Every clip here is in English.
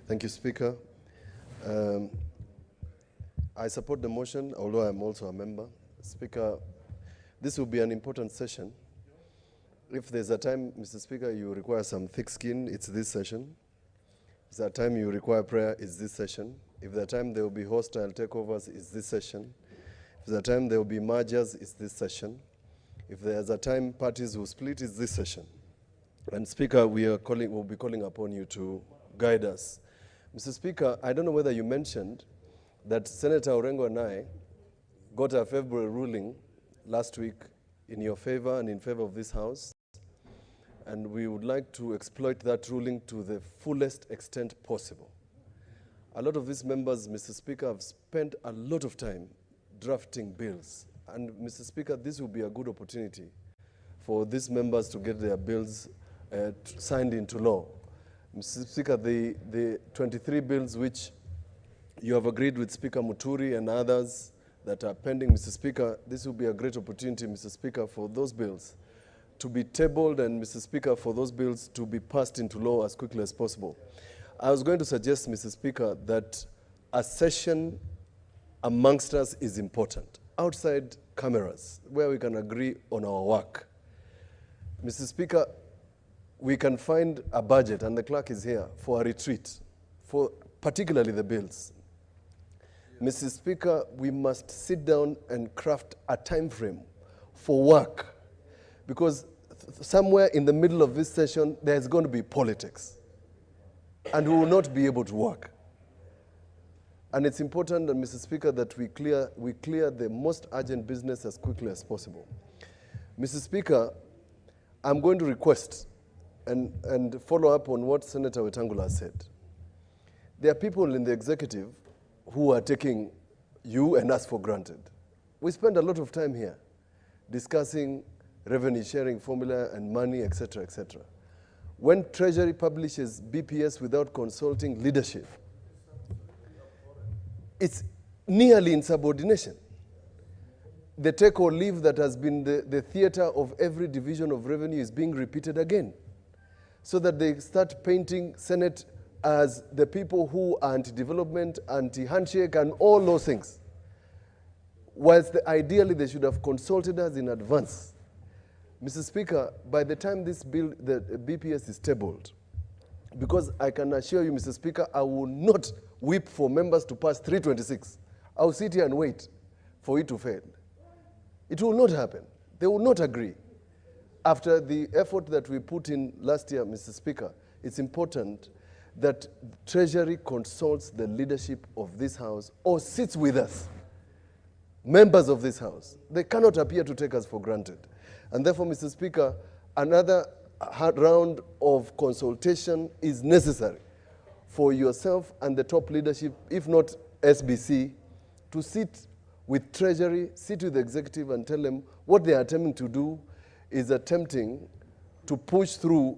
Thank you, Speaker. I support the motion, although I'm also a member. Speaker, this will be an important session. If there's a time, Mr. Speaker, you require some thick skin, it's this session. If there's a time you require prayer, it's this session. If there's a time there will be hostile takeovers, it's this session. If there's a time there will be mergers, it's this session. If there's a time parties will split, it's this session. And Speaker, we'll be calling upon you to guide us. Mr. Speaker, I don't know whether you mentioned that Senator Orengo and I got a favorable ruling last week in your favor and in favor of this House. And we would like to exploit that ruling to the fullest extent possible. A lot of these members, Mr. Speaker, have spent a lot of time drafting bills. And Mr. Speaker, this will be a good opportunity for these members to get their bills signed into law. Mr. Speaker, the 23 bills which you have agreed with Speaker Mutula and others that are pending, Mr. Speaker, this will be a great opportunity, Mr. Speaker, for those bills to be tabled and, Mr. Speaker, for those bills to be passed into law as quickly as possible. I was going to suggest, Mr. Speaker, that a session amongst us is important, outside cameras, where we can agree on our work. Mr. Speaker, we can find a budget, and the clerk is here, for a retreat, for particularly the bills. Mr. Speaker, we must sit down and craft a time frame for work, because somewhere in the middle of this session, there's going to be politics, and we will not be able to work. And it's important, Mr. Speaker, that we clear the most urgent business as quickly as possible. Mr. Speaker, I'm going to request and follow up on what Senator Wetangula said. There are people in the executive who are taking you and us for granted. We spend a lot of time here discussing revenue sharing formula and money, etc., etc. When Treasury publishes BPS without consulting leadership, it's nearly insubordination. The take or leave that has been the theater of every division of revenue is being repeated again, so that they start painting Senate as the people who are anti-development, anti-handshake, and all those things. Whilst ideally they should have consulted us in advance. Mr. Speaker, by the time this bill, the BPS is tabled, because I can assure you, Mr. Speaker, I will not whip for members to pass 326. I will sit here and wait for it to fail. It will not happen. They will not agree. After the effort that we put in last year, Mr. Speaker, it's important that Treasury consults the leadership of this House or sits with us, members of this House. They cannot appear to take us for granted. And therefore, Mr. Speaker, another round of consultation is necessary for yourself and the top leadership, if not SBC, to sit with Treasury, sit with the executive and tell them what they are attempting to do is attempting to push through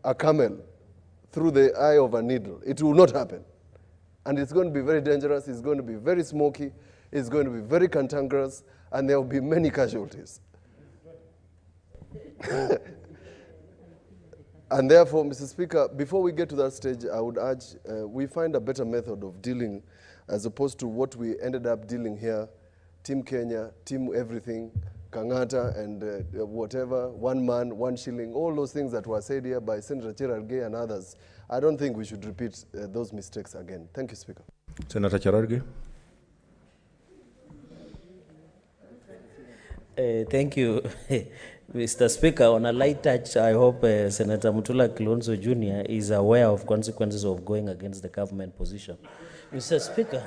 a camel through the eye of a needle. It will not happen. And it's going to be very dangerous, it's going to be very smoky, it's going to be very cantankerous, and there will be many casualties. And therefore, Mr. Speaker, before we get to that stage, I would urge we find a better method of dealing as opposed to what we ended up dealing here, Team Kenya, Team Everything, Kangata, and whatever, one man, one shilling, all those things that were said here by Senator Cherargei and others. I don't think we should repeat those mistakes again. Thank you, Speaker. Senator Cherargei. Thank you, Mr. Speaker. On a light touch, I hope Senator Mutula Kilonzo Jr. is aware of consequences of going against the government position. Mr. Speaker.